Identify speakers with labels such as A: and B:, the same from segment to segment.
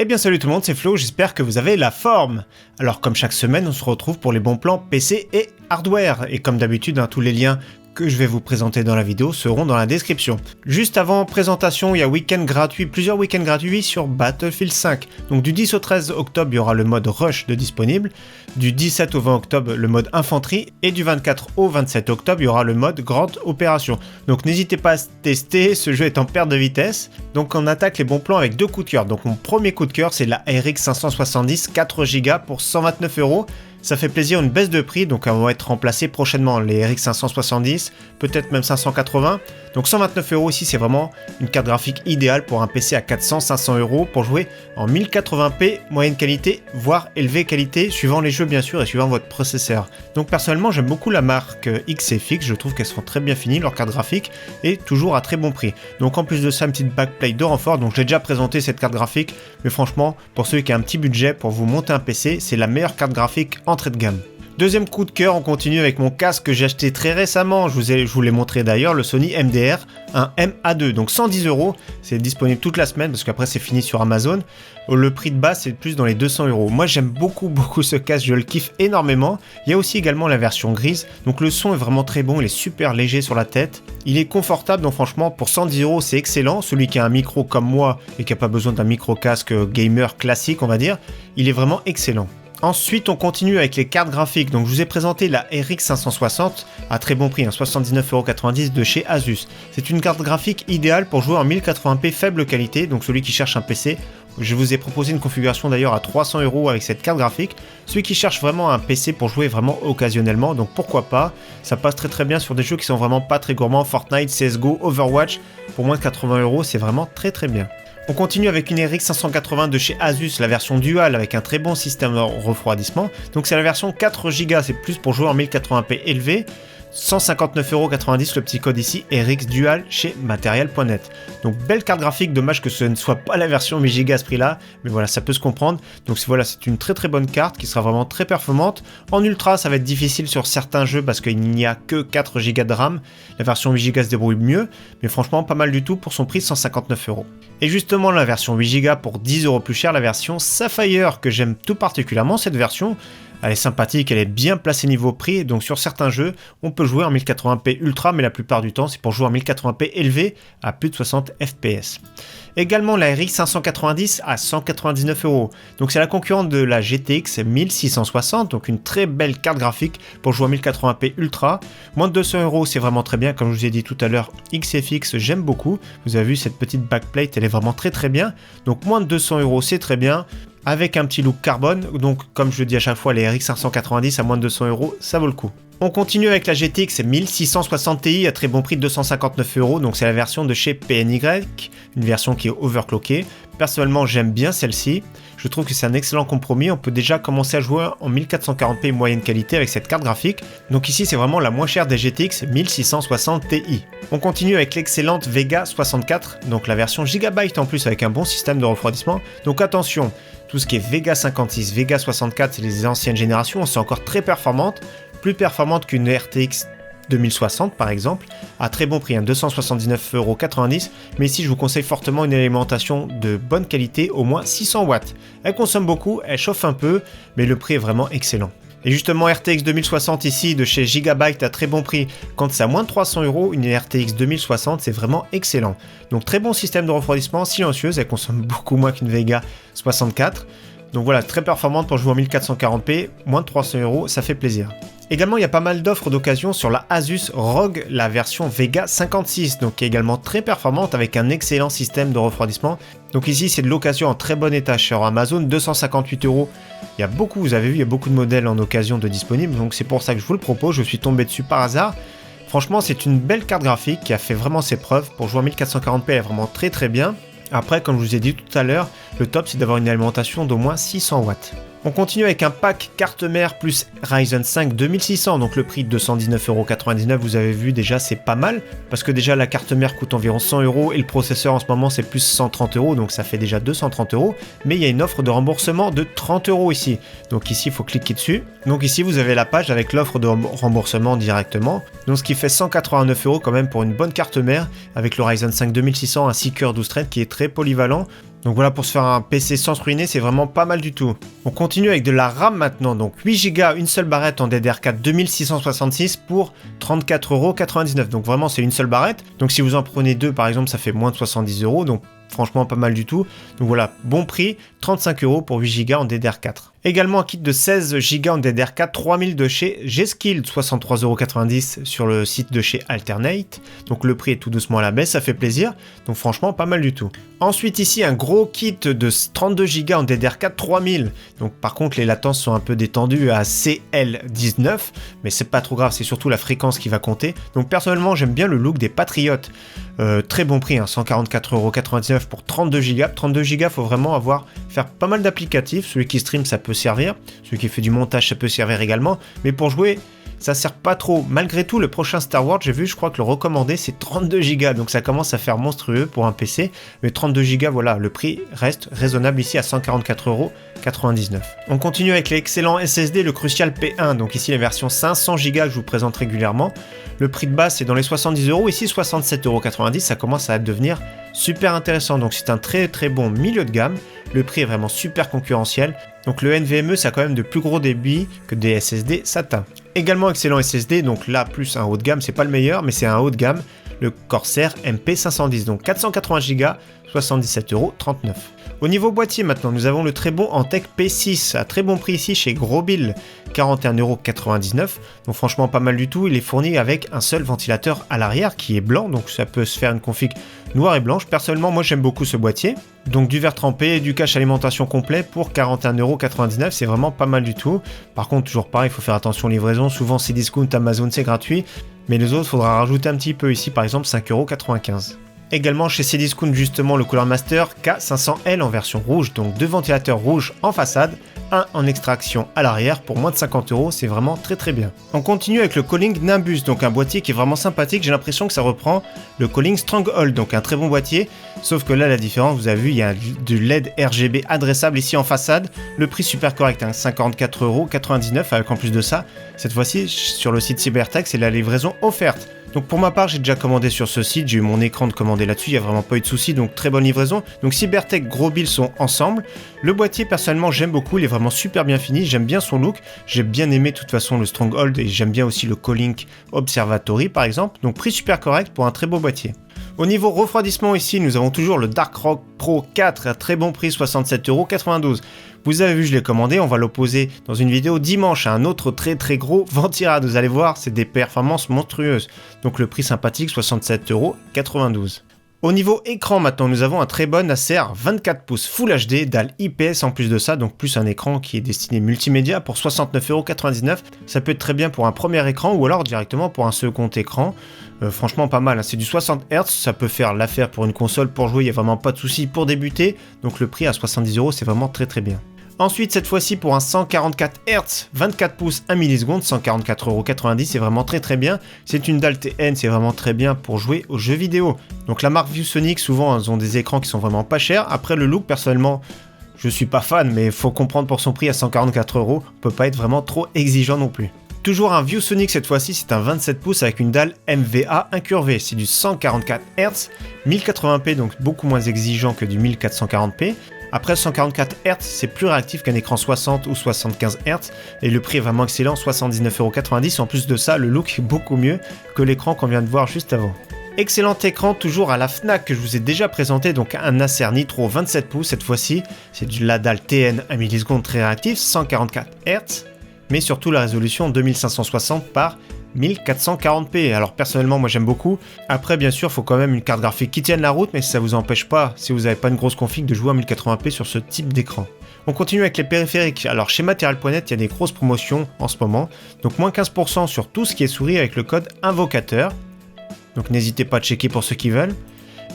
A: Eh bien salut tout le monde, c'est Flo, j'espère que vous avez la forme. Alors comme chaque semaine, on se retrouve pour les bons plans PC et hardware. Et comme d'habitude, tous les liens que je vais vous présenter dans la vidéo seront dans la description. Juste avant présentation, il y a week-end gratuit, plusieurs week-ends gratuits sur Battlefield 5. Donc du 10 au 13 octobre, il y aura le mode Rush de disponible. Du 17 au 20 octobre, le mode Infanterie. Et du 24 au 27 octobre, il y aura le mode Grande Opération. Donc n'hésitez pas à tester, ce jeu est en perte de vitesse. Donc on attaque les bons plans avec deux coups de cœur. Donc mon premier coup de cœur, c'est la RX 570 4 Go pour 129 €. Ça fait plaisir, une baisse de prix, donc elles vont être remplacées prochainement, les RX 570, peut-être même 580. Donc 129 € ici, c'est vraiment une carte graphique idéale pour un PC à 400-500 € pour jouer en 1080p, moyenne qualité, voire élevée qualité, suivant les jeux bien sûr et suivant votre processeur. Donc personnellement, j'aime beaucoup la marque XFX, je trouve qu'elles sont très bien finies, leur carte graphique, et toujours à très bon prix. Donc en plus de ça, une petite backplate de renfort, donc j'ai déjà présenté cette carte graphique, mais franchement, pour ceux qui ont un petit budget pour vous monter un PC, c'est la meilleure carte graphique entrée de gamme. Deuxième coup de cœur, on continue avec mon casque que j'ai acheté très récemment, je vous l'ai montré d'ailleurs, le Sony MDR, un MA2, donc 110 €, c'est disponible toute la semaine parce qu'après c'est fini sur Amazon. Le prix de base c'est plus dans les 200 €. Moi j'aime beaucoup ce casque, je le kiffe énormément. Il y a aussi également la version grise, donc le son est vraiment très bon, il est super léger sur la tête. Il est confortable, donc franchement pour 110 € c'est excellent. Celui qui a un micro comme moi et qui n'a pas besoin d'un micro casque gamer classique on va dire, il est vraiment excellent. Ensuite, on continue avec les cartes graphiques. Donc, je vous ai présenté la RX 560 à très bon prix, 79,90 € de chez Asus. C'est une carte graphique idéale pour jouer en 1080p faible qualité. Donc, celui qui cherche un PC, je vous ai proposé une configuration d'ailleurs à 300 € avec cette carte graphique. Celui qui cherche vraiment un PC pour jouer vraiment occasionnellement, donc pourquoi pas. Ça passe très bien sur des jeux qui sont vraiment pas très gourmands. Fortnite, CSGO, Overwatch. Pour moins de 80 €, c'est vraiment très bien. On continue avec une RX 580 de chez Asus, la version dual avec un très bon système de refroidissement. Donc c'est la version 4 Go, c'est plus pour jouer en 1080p élevé. 159,90 € le petit code ici, RX Dual chez Material.net. Donc belle carte graphique, dommage que ce ne soit pas la version 8 Go à ce prix là, mais voilà, ça peut se comprendre. Donc voilà, c'est une très bonne carte qui sera vraiment très performante. En ultra, ça va être difficile sur certains jeux parce qu'il n'y a que 4 Go de RAM. La version 8 Go se débrouille mieux, mais franchement pas mal du tout pour son prix de 159 €. Et justement la version 8 Go pour 10 € plus cher, la version Sapphire, que j'aime tout particulièrement cette version. Elle est sympathique, elle est bien placée niveau prix, donc sur certains jeux, on peut jouer en 1080p ultra, mais la plupart du temps, c'est pour jouer en 1080p élevé à plus de 60 fps. Également la RX 590 à 199 €. Donc c'est la concurrente de la GTX 1660, donc une très belle carte graphique pour jouer en 1080p ultra. Moins de 200 €, c'est vraiment très bien, comme je vous ai dit tout à l'heure, XFX, j'aime beaucoup. Vous avez vu cette petite backplate, elle est vraiment très bien. Donc moins de 200 €, c'est très bien. Avec un petit look carbone, donc comme je le dis à chaque fois, les RX 590 à moins de 200 €, ça vaut le coup. On continue avec la GTX 1660 Ti à très bon prix de 259 €, donc c'est la version de chez PNY, une version qui est overclockée. Personnellement, j'aime bien celle-ci. Je trouve que c'est un excellent compromis. On peut déjà commencer à jouer en 1440p moyenne qualité avec cette carte graphique. Donc ici, c'est vraiment la moins chère des GTX 1660 Ti. On continue avec l'excellente Vega 64, donc la version Gigabyte en plus avec un bon système de refroidissement. Donc attention, tout ce qui est Vega 56, Vega 64, c'est les anciennes générations, c'est encore très performante, plus performante qu'une RTX 2060 par exemple, à très bon prix, 279,90 €, mais ici je vous conseille fortement une alimentation de bonne qualité, au moins 600 watts. Elle consomme beaucoup, elle chauffe un peu, mais le prix est vraiment excellent. Et justement RTX 2060 ici de chez Gigabyte à très bon prix, quand c'est à moins de 300 €, une RTX 2060 c'est vraiment excellent. Donc très bon système de refroidissement, silencieuse, elle consomme beaucoup moins qu'une Vega 64. Donc voilà, très performante pour jouer en 1440p, moins de 300 €, ça fait plaisir. Également, il y a pas mal d'offres d'occasion sur la Asus ROG, la version Vega 56, donc qui est également très performante avec un excellent système de refroidissement. Donc ici, c'est de l'occasion en très bon état sur Amazon, 258 €. Il y a beaucoup, vous avez vu, il y a beaucoup de modèles en occasion de disponibles, donc c'est pour ça que je vous le propose, je suis tombé dessus par hasard. Franchement, c'est une belle carte graphique qui a fait vraiment ses preuves. Pour jouer en 1440p, elle est vraiment très bien. Après, comme je vous ai dit tout à l'heure, le top c'est d'avoir une alimentation d'au moins 600 watts. On continue avec un pack carte mère plus Ryzen 5 2600, donc le prix de 219,99 €, vous avez vu déjà c'est pas mal, parce que déjà la carte mère coûte environ 100 € et le processeur en ce moment c'est plus 130 €, donc ça fait déjà 230 €, mais il y a une offre de remboursement de 30 € ici, donc ici il faut cliquer dessus, donc ici vous avez la page avec l'offre de remboursement directement, donc ce qui fait 189 € quand même pour une bonne carte mère, avec le Ryzen 5 2600, un 6 cœurs 12 threads qui est très polyvalent. Donc voilà, pour se faire un PC sans se ruiner, c'est vraiment pas mal du tout. On continue avec de la RAM maintenant, donc 8 Go, une seule barrette en DDR4 2666 pour 34,99 €. Donc vraiment, c'est une seule barrette. Donc si vous en prenez deux, par exemple, ça fait moins de 70 €. Donc franchement, pas mal du tout. Donc voilà, bon prix, 35 € pour 8 Go en DDR4. Également un kit de 16 Go en DDR4 3000 de chez G-Skill, 63,90 € sur le site de chez Alternate. Donc le prix est tout doucement à la baisse, ça fait plaisir. Donc franchement, pas mal du tout. Ensuite ici, un gros kit de 32 Go en DDR4 3000. Donc par contre, les latences sont un peu détendues à CL19, mais c'est pas trop grave, c'est surtout la fréquence qui va compter. Donc personnellement, j'aime bien le look des Patriotes. Très bon prix, hein, 144,99 € pour 32 Go. 32 Go, faut vraiment faire pas mal d'applicatifs. Celui qui stream, ça peut servir. Celui qui fait du montage, ça peut servir également. Mais pour jouer, ça sert pas trop. Malgré tout, le prochain Star Wars, j'ai vu, je crois que le recommandé, c'est 32 Go. Donc ça commence à faire monstrueux pour un PC. Mais 32 Go, voilà, le prix reste raisonnable ici à 144,99 €. On continue avec les excellents SSD, le Crucial P1. Donc ici, la version 500 Go que je vous présente régulièrement. Le prix de base, c'est dans les 70 €. Ici, 67,90 €. Ça commence à devenir super intéressant. Donc c'est un très très bon milieu de gamme. Le prix est vraiment super concurrentiel. Donc le NVMe, ça a quand même de plus gros débits que des SSD SATA. Également excellent SSD, donc là plus un haut de gamme, c'est pas le meilleur, mais c'est un haut de gamme, le Corsair MP510, donc 480 Go, 77,39 €. Au niveau boîtier maintenant, nous avons le très bon Antec P6, à très bon prix ici chez Grosbill, 41,99 €. Donc franchement pas mal du tout, il est fourni avec un seul ventilateur à l'arrière qui est blanc, donc ça peut se faire une config noire et blanche. Personnellement, moi j'aime beaucoup ce boîtier. Donc du verre trempé et du cache alimentation complet pour 41,99 €, c'est vraiment pas mal du tout. Par contre, toujours pareil, il faut faire attention aux livraisons. Souvent c'est discount, Amazon c'est gratuit, mais les autres, il faudra rajouter un petit peu. Ici par exemple 5,95 €. Également chez Cdiscount justement le Cooler Master K500L en version rouge, donc deux ventilateurs rouges en façade, un en extraction à l'arrière pour moins de 50 €, c'est vraiment très très bien. On continue avec le Calling Nimbus, donc un boîtier qui est vraiment sympathique, j'ai l'impression que ça reprend le Calling Stronghold, donc un très bon boîtier, sauf que là la différence, vous avez vu, il y a du LED RGB adressable ici en façade, le prix super correct, hein, 54,99 € avec en plus de ça, cette fois-ci sur le site Cybertech, c'est la livraison offerte. Donc pour ma part, j'ai déjà commandé sur ce site, j'ai eu mon écran de commander là-dessus, il n'y a vraiment pas eu de soucis, donc très bonne livraison. Donc Cybertech, Grosbill sont ensemble. Le boîtier, personnellement, j'aime beaucoup, il est vraiment super bien fini, j'aime bien son look. J'ai bien aimé de toute façon le Stronghold et j'aime bien aussi le Calling Observatory par exemple. Donc prix super correct pour un très beau boîtier. Au niveau refroidissement ici, nous avons toujours le Darkrock Pro 4 à très bon prix, 67,92 €. Vous avez vu, je l'ai commandé, on va l'opposer dans une vidéo dimanche à un autre très très gros Ventirad. Vous allez voir, c'est des performances monstrueuses. Donc le prix sympathique, 67,92 €. Au niveau écran maintenant, nous avons un très bon Acer 24 pouces Full HD, dalle IPS en plus de ça, donc plus un écran qui est destiné multimédia pour 69,99 €. Ça peut être très bien pour un premier écran ou alors directement pour un second écran. Franchement pas mal, hein. C'est du 60 Hz, ça peut faire l'affaire pour une console, pour jouer, il n'y a vraiment pas de souci pour débuter. Donc le prix à 70 €, c'est vraiment très très bien. Ensuite, cette fois-ci, pour un 144 Hz, 24 pouces 1 milliseconde, 144,90 €, c'est vraiment très très bien. C'est une dalle TN, c'est vraiment très bien pour jouer aux jeux vidéo. Donc la marque ViewSonic, souvent, elles ont des écrans qui sont vraiment pas chers. Après, le look, personnellement, je suis pas fan, mais il faut comprendre pour son prix à 144 €, on peut pas être vraiment trop exigeant non plus. Toujours un ViewSonic cette fois-ci, c'est un 27 pouces avec une dalle MVA incurvée. C'est du 144 Hz, 1080p, donc beaucoup moins exigeant que du 1440p. Après 144 Hz, c'est plus réactif qu'un écran 60 ou 75 Hz et le prix est vraiment excellent, 79,90 €. En plus de ça, le look est beaucoup mieux que l'écran qu'on vient de voir juste avant. Excellent écran toujours à la Fnac que je vous ai déjà présenté, donc un Acer Nitro 27 pouces cette fois-ci. C'est de la dalle TN 1 milliseconde très réactif, 144 Hz, mais surtout la résolution 2560 par 1440p. Alors personnellement, moi j'aime beaucoup. Après, bien sûr, il faut quand même une carte graphique qui tienne la route, mais ça vous empêche pas, si vous n'avez pas une grosse config, de jouer en 1080p sur ce type d'écran. On continue avec les périphériques. Alors chez Material.net, il y a des grosses promotions en ce moment. Donc moins 15% sur tout ce qui est souris avec le code invocateur. Donc n'hésitez pas à checker pour ceux qui veulent.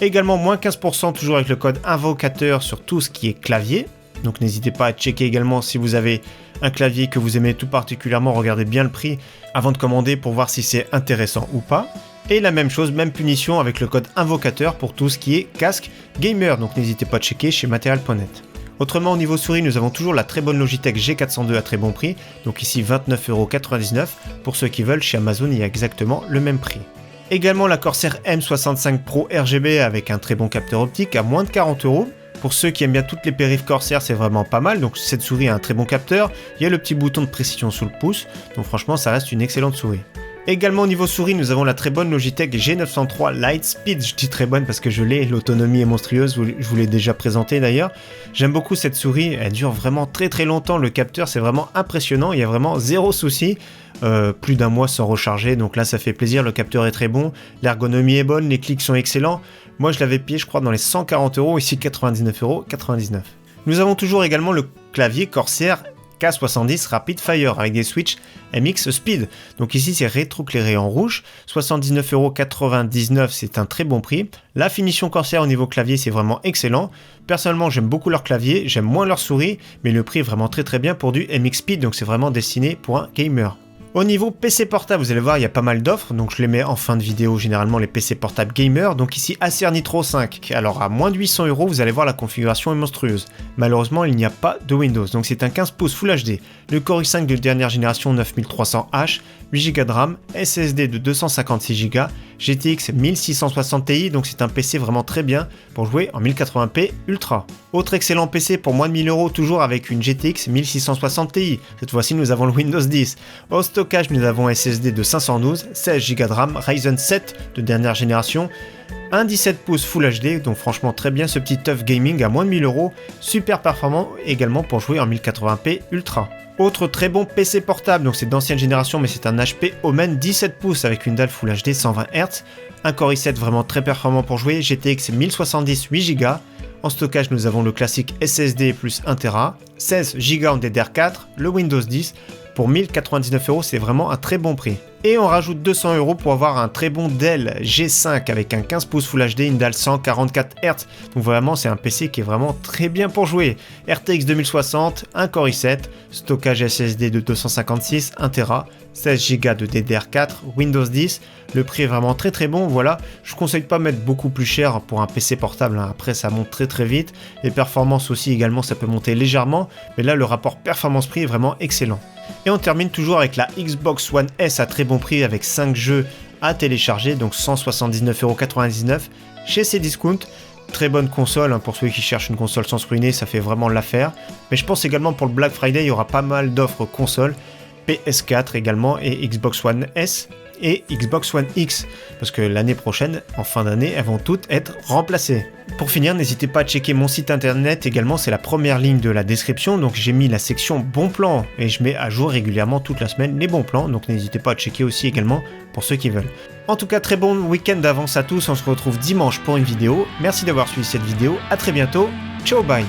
A: Également moins 15% toujours avec le code invocateur sur tout ce qui est clavier. Donc n'hésitez pas à checker également si vous avez un clavier que vous aimez tout particulièrement, regardez bien le prix avant de commander pour voir si c'est intéressant ou pas. Et la même chose, même punition avec le code invocateur pour tout ce qui est casque gamer, donc n'hésitez pas à checker chez Material.net. Autrement, au niveau souris, nous avons toujours la très bonne Logitech G402 à très bon prix, donc ici 29,99 €. Pour ceux qui veulent, chez Amazon, il y a exactement le même prix. Également la Corsair M65 Pro RGB avec un très bon capteur optique à moins de 40 €. Pour ceux qui aiment bien toutes les périphes Corsair, c'est vraiment pas mal. Donc cette souris a un très bon capteur. Il y a le petit bouton de précision sous le pouce. Donc franchement, ça reste une excellente souris. Également au niveau souris, nous avons la très bonne Logitech G903 Lightspeed. Je dis très bonne parce que je l'ai, l'autonomie est monstrueuse, je vous l'ai déjà présenté d'ailleurs. J'aime beaucoup cette souris, elle dure vraiment très longtemps, le capteur c'est vraiment impressionnant, il y a vraiment zéro souci. Plus d'un mois sans recharger, donc là ça fait plaisir, le capteur est très bon, l'ergonomie est bonne, les clics sont excellents. Moi je l'avais payé je crois dans les 140 €, ici 99,99 €. Nous avons toujours également le clavier Corsair K70 Rapid Fire avec des switches MX Speed. Donc ici c'est rétroéclairé en rouge, 79,99 €, c'est un très bon prix. La finition Corsair au niveau clavier c'est vraiment excellent. Personnellement j'aime beaucoup leur clavier, j'aime moins leur souris, mais le prix est vraiment très bien pour du MX Speed, donc c'est vraiment destiné pour un gamer. Au niveau PC portable, vous allez voir, il y a pas mal d'offres, donc je les mets en fin de vidéo, généralement les PC portables gamer. Donc ici, Acer Nitro 5, alors à moins de 800 €, vous allez voir la configuration est monstrueuse. Malheureusement, il n'y a pas de Windows, donc c'est un 15 pouces Full HD, le Core i5 de dernière génération 9300H, 8 Go de RAM, SSD de 256 Go, GTX 1660 Ti, donc c'est un PC vraiment très bien pour jouer en 1080p Ultra. Autre excellent PC pour moins de 1000 €, toujours avec une GTX 1660 Ti. Cette fois-ci, nous avons le Windows 10. Au stockage, nous avons SSD de 512, 16 Go de RAM, Ryzen 7 de dernière génération, un 17 pouces Full HD, donc franchement très bien ce petit TUF Gaming à moins de 1000 €, super performant également pour jouer en 1080p Ultra. Autre très bon PC portable, donc c'est d'ancienne génération mais c'est un HP Omen 17 pouces avec une dalle Full HD 120 Hz, un Core i7 vraiment très performant pour jouer, GTX 1070 8 Go, en stockage nous avons le classique SSD plus 1 Tera, 16 Go en DDR4, le Windows 10, pour 1099 €, c'est vraiment un très bon prix. Et on rajoute 200 € pour avoir un très bon Dell G5 avec un 15 pouces Full HD, une dalle 144 Hz. Donc vraiment, c'est un PC qui est vraiment très bien pour jouer. RTX 2060, un Core i7, stockage SSD de 256, 1 Tera, 16 Go de DDR4, Windows 10. Le prix est vraiment très bon. Voilà, je conseille pas mettre beaucoup plus cher pour un PC portable. Après, ça monte très vite. Les performances aussi également, ça peut monter légèrement. Mais là, le rapport performance-prix est vraiment excellent. Et on termine toujours avec la Xbox One S à très bon prix avec 5 jeux à télécharger, donc 179,99 € chez Cdiscount. Très bonne console, pour ceux qui cherchent une console sans se ruiner, ça fait vraiment l'affaire. Mais je pense également pour le Black Friday, il y aura pas mal d'offres consoles, PS4 également et Xbox One S et Xbox One X, parce que l'année prochaine, en fin d'année, elles vont toutes être remplacées. Pour finir, n'hésitez pas à checker mon site internet également, c'est la première ligne de la description, donc j'ai mis la section bons plans et je mets à jour régulièrement toute la semaine les bons plans, donc n'hésitez pas à checker aussi également pour ceux qui veulent. En tout cas, très bon week-end d'avance à tous, on se retrouve dimanche pour une vidéo. Merci d'avoir suivi cette vidéo, à très bientôt, ciao bye.